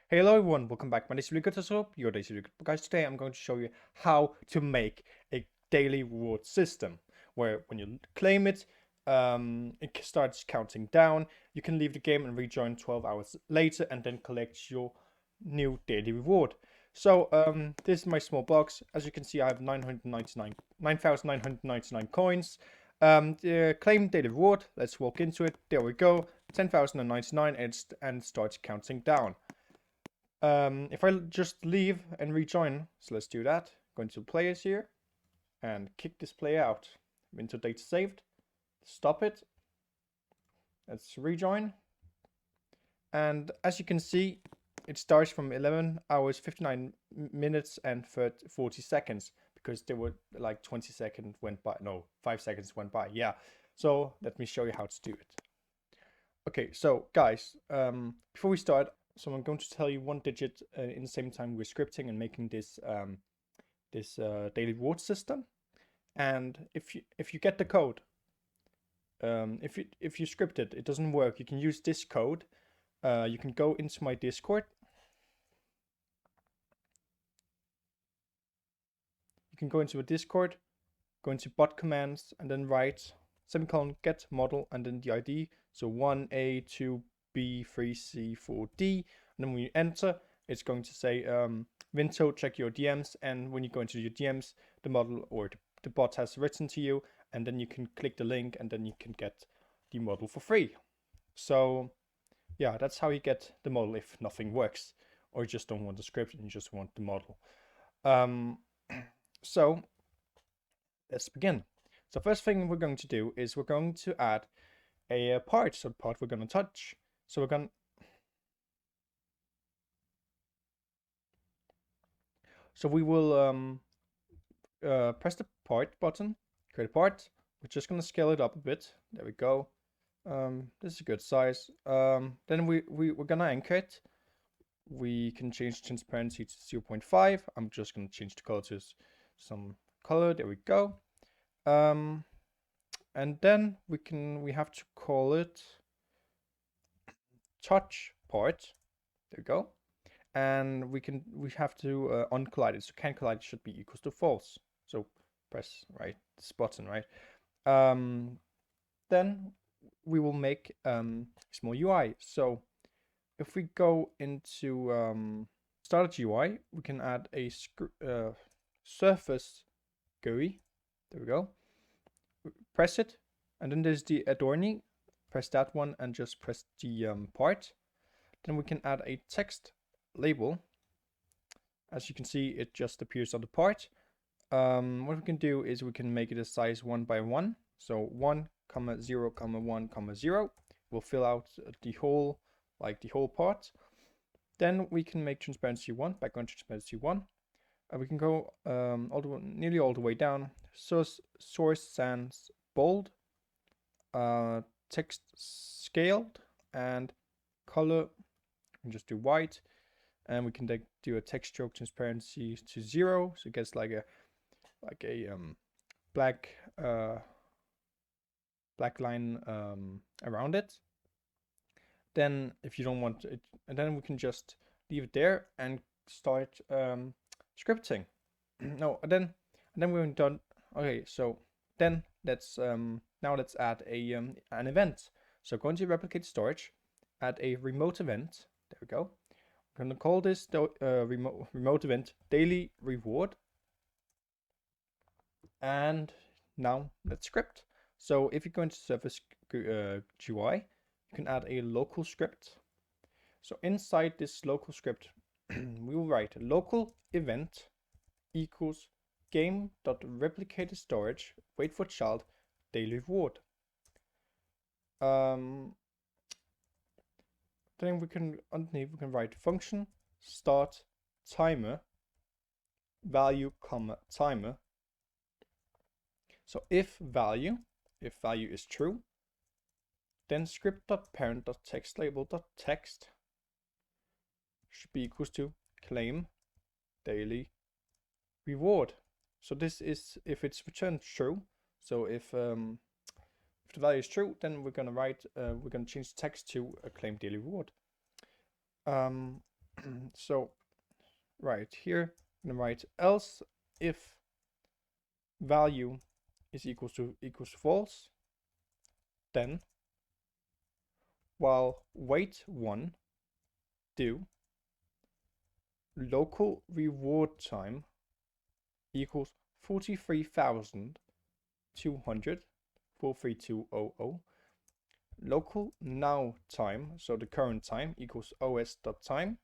Hello everyone, welcome back. My name is Rico, your daily Rico. Guys, today I'm going to show you how to make a daily reward system where when you claim it, it starts counting down. You can leave the game and rejoin 12 hours later and then collect your new daily reward. So this is my small box. As you can see, I have 9,999 coins. Claim daily reward. Let's walk into it. There we go. 10,099 and starts counting down. If I just leave and rejoin, so let's do that. Go into players here and kick this player out. Into data saved. Stop it. Let's rejoin. And as you can see, it starts from 11 hours, 59 minutes and 40 seconds because there were like 20 seconds went by. No, 5 seconds went by. Yeah. So let me show you how to do it. Okay, so guys, before we start, so I'm going to tell you one digit in the same time we're scripting and making this daily reward system. And if you get the code, if you script it, it doesn't work. You can use this code. You can go into my Discord. You can go into a Discord, go into bot commands, and then write semicolon get model and then the ID. So 1A, 2B, 3C, 4D. And then when you enter, it's going to say Vinto, check your DMs. And when you go into your DMs, the model or the bot has written to you. And then you can click the link and then you can get the model for free. So yeah, that's how you get the model if nothing works. Or you just don't want the script and you just want the model. So let's begin. So first thing we're going to do is we're going to add a part. So the part we're going to touch. So we're going. So we will press the part button, create a part. We're just going to scale it up a bit. There we go. This is a good size. Then we're going to anchor it. We can change transparency to 0.5. I'm just going to change the color to some color. There we go. And then we have to call it touch part. There we go. And we have to uncollide it. So can collide should be equals to false. So press this button, right? Then we will make small UI. So if we go into start UI, we can add a surface GUI. There we go. Press it, and then there's the adorning. Press that one and just press the part. Then we can add a text label. As you can see, it just appears on the part. What we can do is we can make it a size 1 by 1. So 1, 0, 1, 0 will fill out the whole part. Then we can make transparency 1, background transparency 1. We can go nearly all the way down. Source sans bold, text scaled, and color. And just do white, and we can do a text stroke transparency to 0, so it gets like a black line around it. Then if you don't want it, and then we can just leave it there and start scripting. No, and then we're done. Okay, so then let's now let's add a an event. So go into replicate storage, add a remote event. There we go. We're gonna call this the remote event daily reward. And now let's script. So if you go into Surface GUI, you can add a local script. So inside this local script, we will write local event equals game.replicated storage, wait for child, daily reward. Then we can underneath we can write function start timer value comma timer. So if value is true, then script.parent.textLabel.text should be equals to claim daily reward. So this is if it's returned true. So if the value is true, then we're gonna write we're gonna change the text to a claim daily reward. So right here, I'm gonna write else if value is equals to false, then while wait1 do local reward time equals 43,200, 43200. Local now time, so the current time, equals os.time.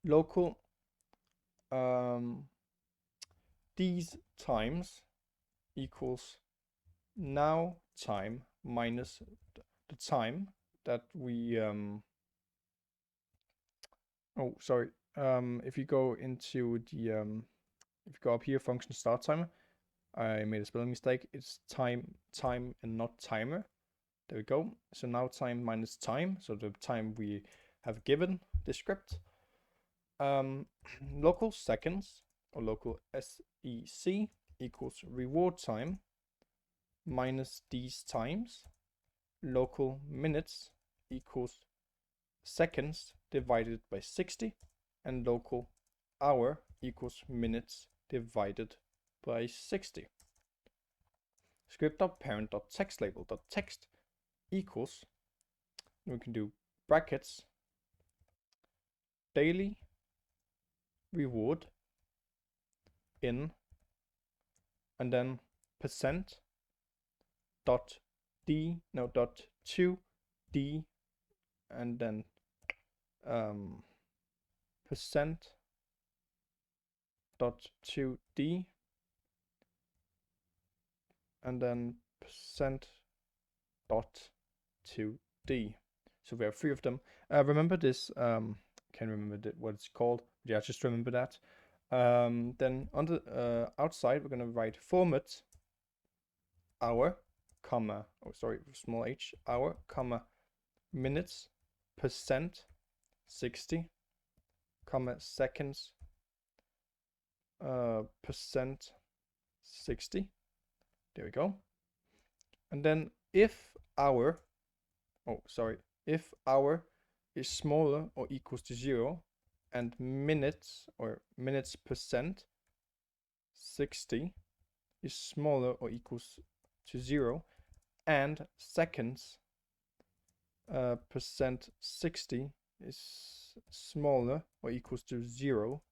Local these times equals now time minus the time that we if you go into the if you go up here, function start timer, I made a spelling mistake. It's time and not timer. There we go. So now time minus time, so the time we have given the script. Local seconds, or local sec, equals reward time minus these times. Local minutes equals seconds divided by 60, and local hour equals minutes divided by 60. Script.parent.textLabel.text equals, we can do brackets, daily reward in, and then percent dot to d, and then percent dot to d, and then percent dot to d. So we have 3 of them. Remember this, can't remember what it's called. Yeah, just remember that. Then on the outside, we're gonna write format hour, comma, small h, hour, comma, minutes, percent, 60, comma, seconds, percent, 60. There we go. And then if hour is smaller or equals to 0, and minutes percent 60 is smaller or equals to 0, and seconds percent 60 is smaller or equals to 0,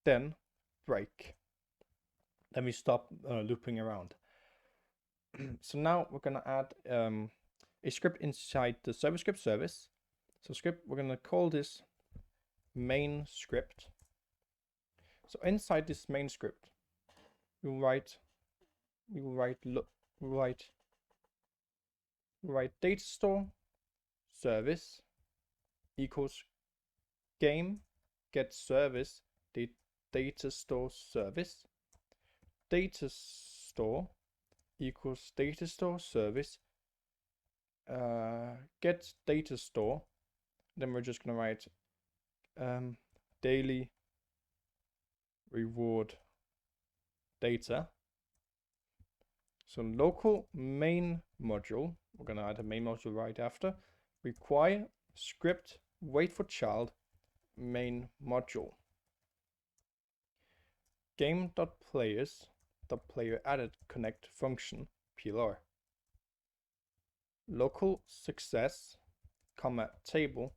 then break. Then we stop looping around. So now we're gonna add a script inside the server script service. So script, we're gonna call this main script. So inside this main script, we will write data store service equals game get service data store service. Data store equals data store service get data store. Then we're just gonna write daily reward data. So local main module, we're gonna add a main module right after, require script wait for child main module. Game.players.player added connect function plr. Local success, comma table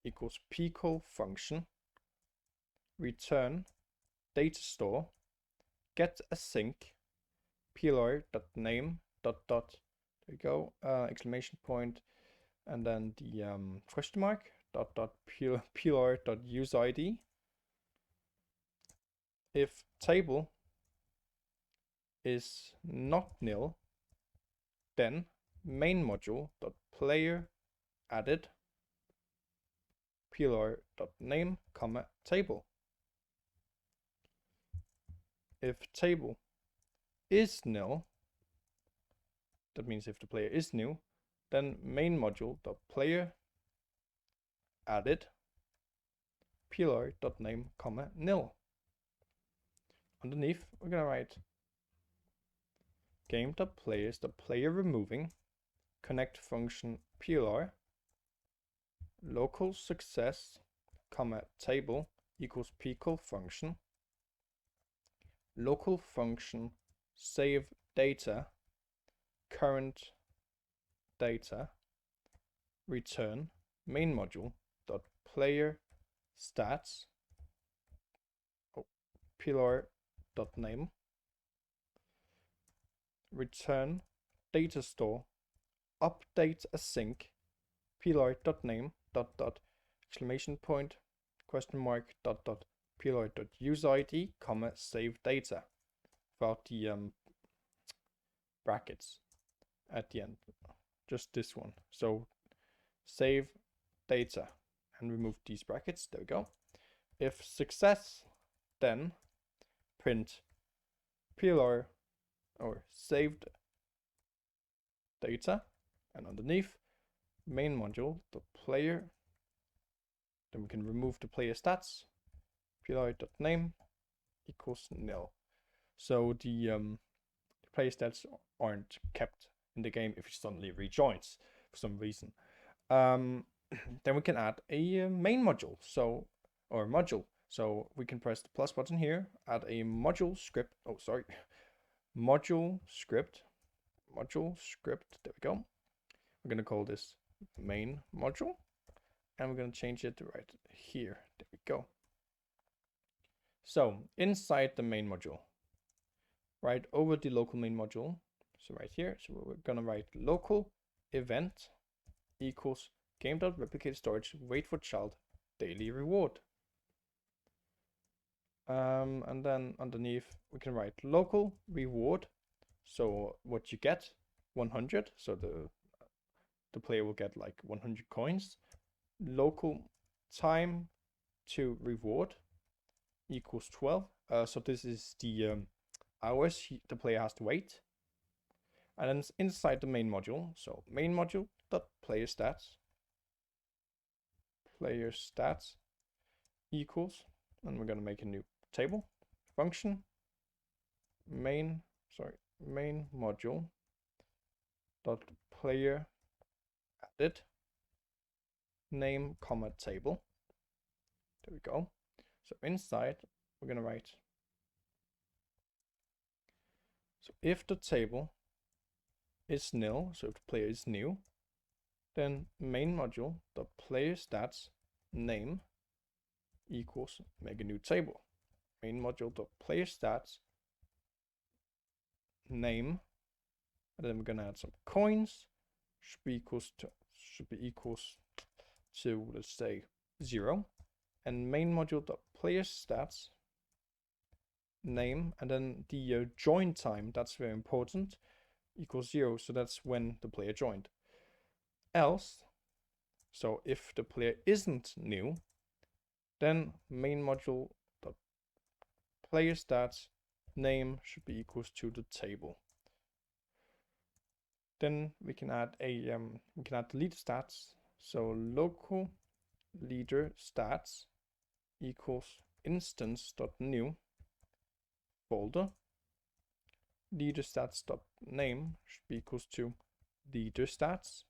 equals pico function. Return data store get async plr.name dot. There we go, exclamation point, and then the question mark dot plr.useID. If table is not nil, then main module dot player added plr.name comma table. If table is nil, that means if the player is new, then main module dot player added plr.name comma nil. Underneath, we're gonna write game.players.player removing connect function plr local success comma table equals pickle function, local function save data, current data, return main module dot player stats, pillar dot name, return data store, update async, pillar dot name dot dot exclamation point question mark dot dot pillar dot user ID comma save data without the brackets at the end, just this one. So save data and remove these brackets. There we go. If success, then print pillar or saved data, and underneath main module the player. Then we can remove the player stats. Pillar.name equals nil. So the player stats aren't kept in the game if it suddenly rejoins for some reason. Then we can add a main module, or module. So we can press the plus button here, add a module script. Oh, sorry, module script. There we go. We're gonna call this main module, and we're gonna change it right here. There we go. So inside the main module, right over the local main module, so right here, so we're gonna write local event equals game.replicate storage wait for child daily reward. And then underneath we can write local reward, so what you get 100, so the player will get like 100 coins. Local time to reward equals 12. So this is the hours the player has to wait. And then inside the main module, so main module dot player stats equals, and we're gonna make a new table function main module dot player added name comma table. There we go. So inside we're gonna write, so if the table is nil, so if the player is new, then main module dot player stats name equals make a new table. Main module dot player stats name, and then we're gonna add some coins. Should be equals to let's say 0, and main module dot player stats name, and then the join time, that's very important, equals 0, so that's when the player joined. Else, so if the player isn't new, then main module dot player stats name should be equals to the table. Then we can add a leader stats. So local leader stats equals instance.new folder. Leader stats.name should be equals to leader stats.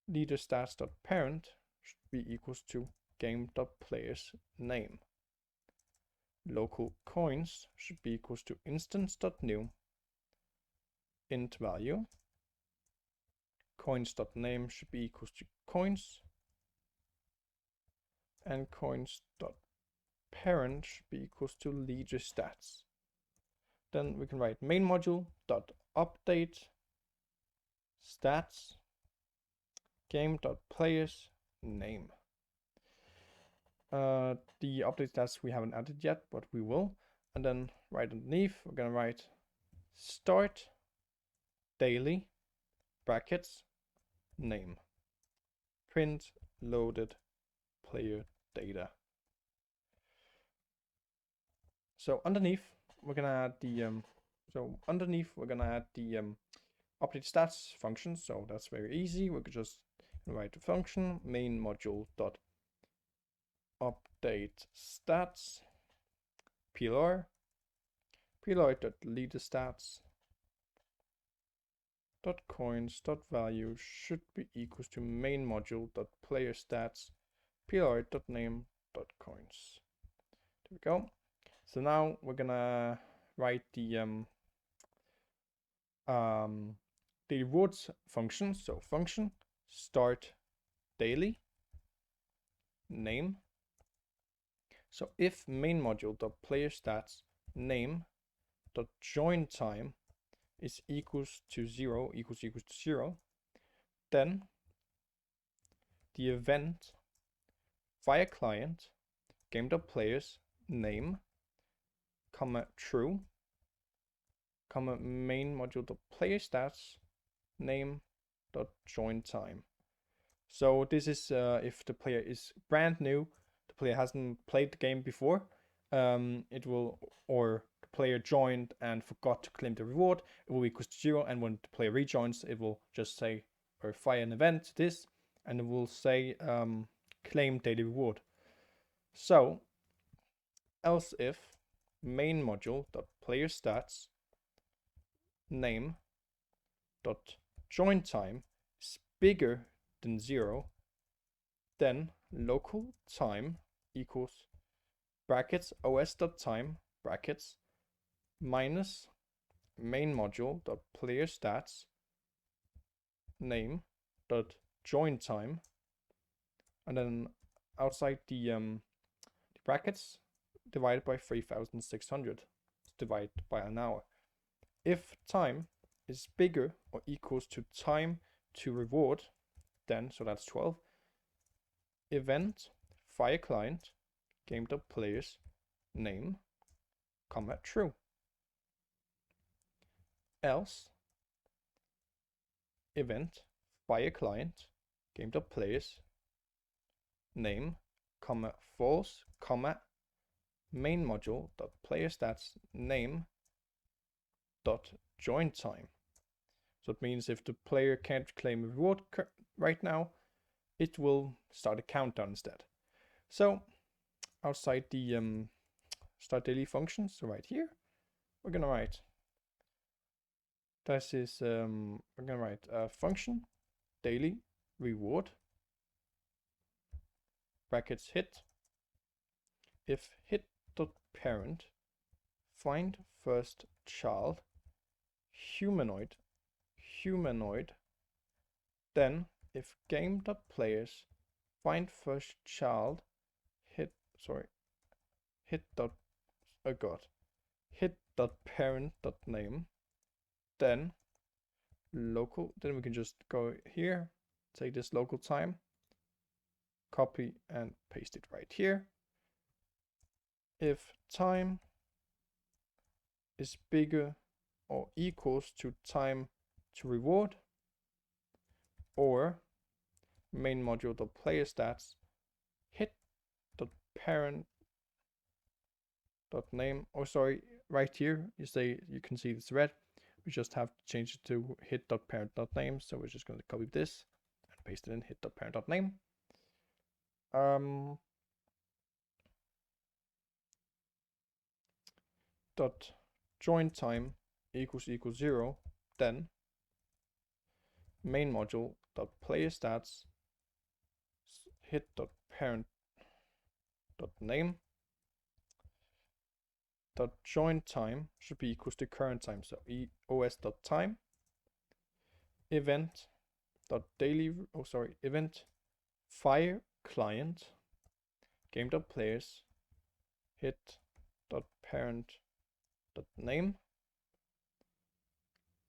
Leader stats.parent should be equals to game.player's name. Local coins should be equals to instance.new int value. Coins.name should be equals to coins, and coins.parent should be equals to leader stats. Then we can write main module dot update stats game.player's name. The update stats we haven't added yet, but we will. And then right underneath we're gonna write start daily brackets name, print loaded player data. So underneath we're gonna add the update stats function. So that's very easy. We could just write the function main module dot update stats pillar dot leader stats dot coins dot value should be equals to main module dot player stats ploid.name.coins. There we go. So now we're gonna write the rewards function. So function start daily name. So if main module dot player stats name dot join time is equals to 0 equals to 0, then the event via client game.players name comma true comma main module dot player stats name dot join time. So this is if the player is brand new, the player hasn't played the game before, it will, or the player joined and forgot to claim the reward, it will equal to 0, and when the player rejoins, it will just say, or fire an event, this, and it will say claim daily reward. So else if main module dot player stats name dot join time is bigger than 0, then local time equals brackets os.time brackets minus main module dot player stats name dot join time, and then outside the brackets divided by 3600 divided by an hour. If time is bigger or equals to time to reward, then, so that's 12, event fire client game.players name comma true. Else event fire client game.players name comma false comma main module dot player stats name dot join time. So it means if the player can't claim a reward right now, it will start a countdown instead. So outside the start daily function, so right here, we're gonna write this is we're gonna write a function daily reward brackets hit if hit dot parent find first child humanoid, then if game.players find first child hit dot parent dot name, then local, then we can just go here, take this local time, copy and paste it right here. If time is bigger or equals to time to reward, or main module dot player stats hit dot parent dot name, or sorry, right here you can see this red, we just have to change it to hit dot parent dot name. So we're just going to copy this and paste it in hit dot parent dot name. Dot join time equals 0, then main module dot player stats hit dot parent dot name dot join time should be equals to current time, so os dot time event dot daily event fire client game dot players hit dot parent dot name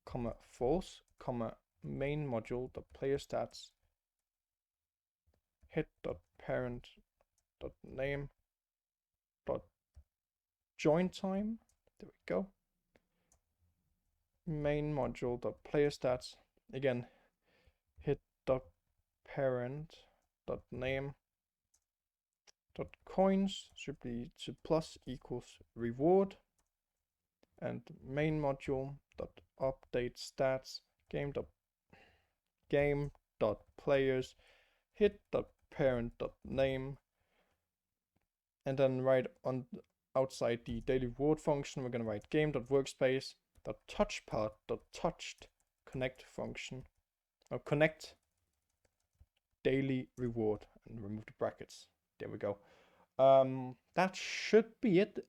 comma false comma main module dot player stats hit dot parent dot name dot join time, there we go, main module dot player stats, again hit dot parent dot name dot coins should be to plus equals reward, and main module dot update stats game dot players hit dot parent dot name, and then right on outside the daily reward function we're going to write game dot workspace dot touchpad dot touched connect function, or connect daily reward, and remove the brackets. There we go. That should be it.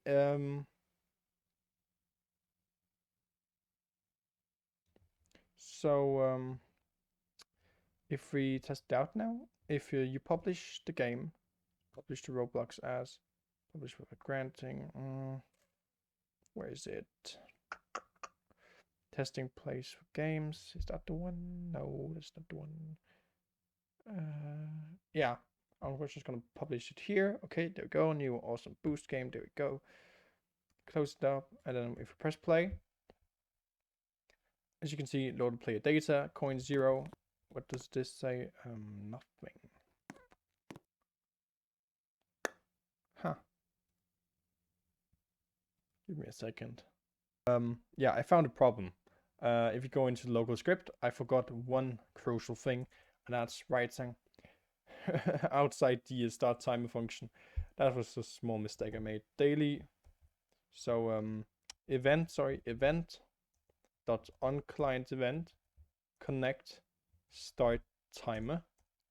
If we test it out now, if you publish the game, publish the Roblox as, publish with a granting, where is it? Testing place for games, is that the one? No, that's not the one. Yeah, we're just gonna publish it here. Okay, there we go, new awesome boost game, there we go. Close it up, and then if we press play, as you can see, loaded player data, coin 0. What does this say? Nothing. Huh. Give me a second. Yeah, I found a problem. If you go into local script, I forgot one crucial thing, and that's writing outside the start timer function. That was a small mistake I made. Daily. So event dot on client event connect start timer,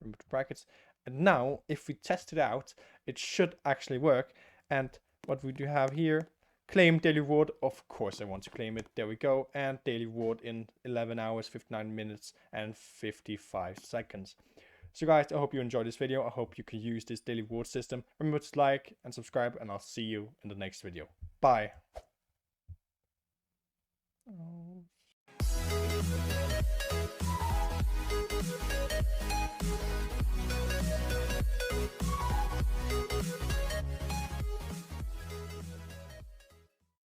remove the brackets. And now if we test it out, it should actually work. And what we do have here, claim daily reward. Of course I want to claim it. There we go. And daily reward in 11 hours 59 minutes and 55 seconds. So guys, I hope you enjoyed this video. I hope you can use this daily reward system. Remember to like and subscribe, and I'll see you in the next video. Bye.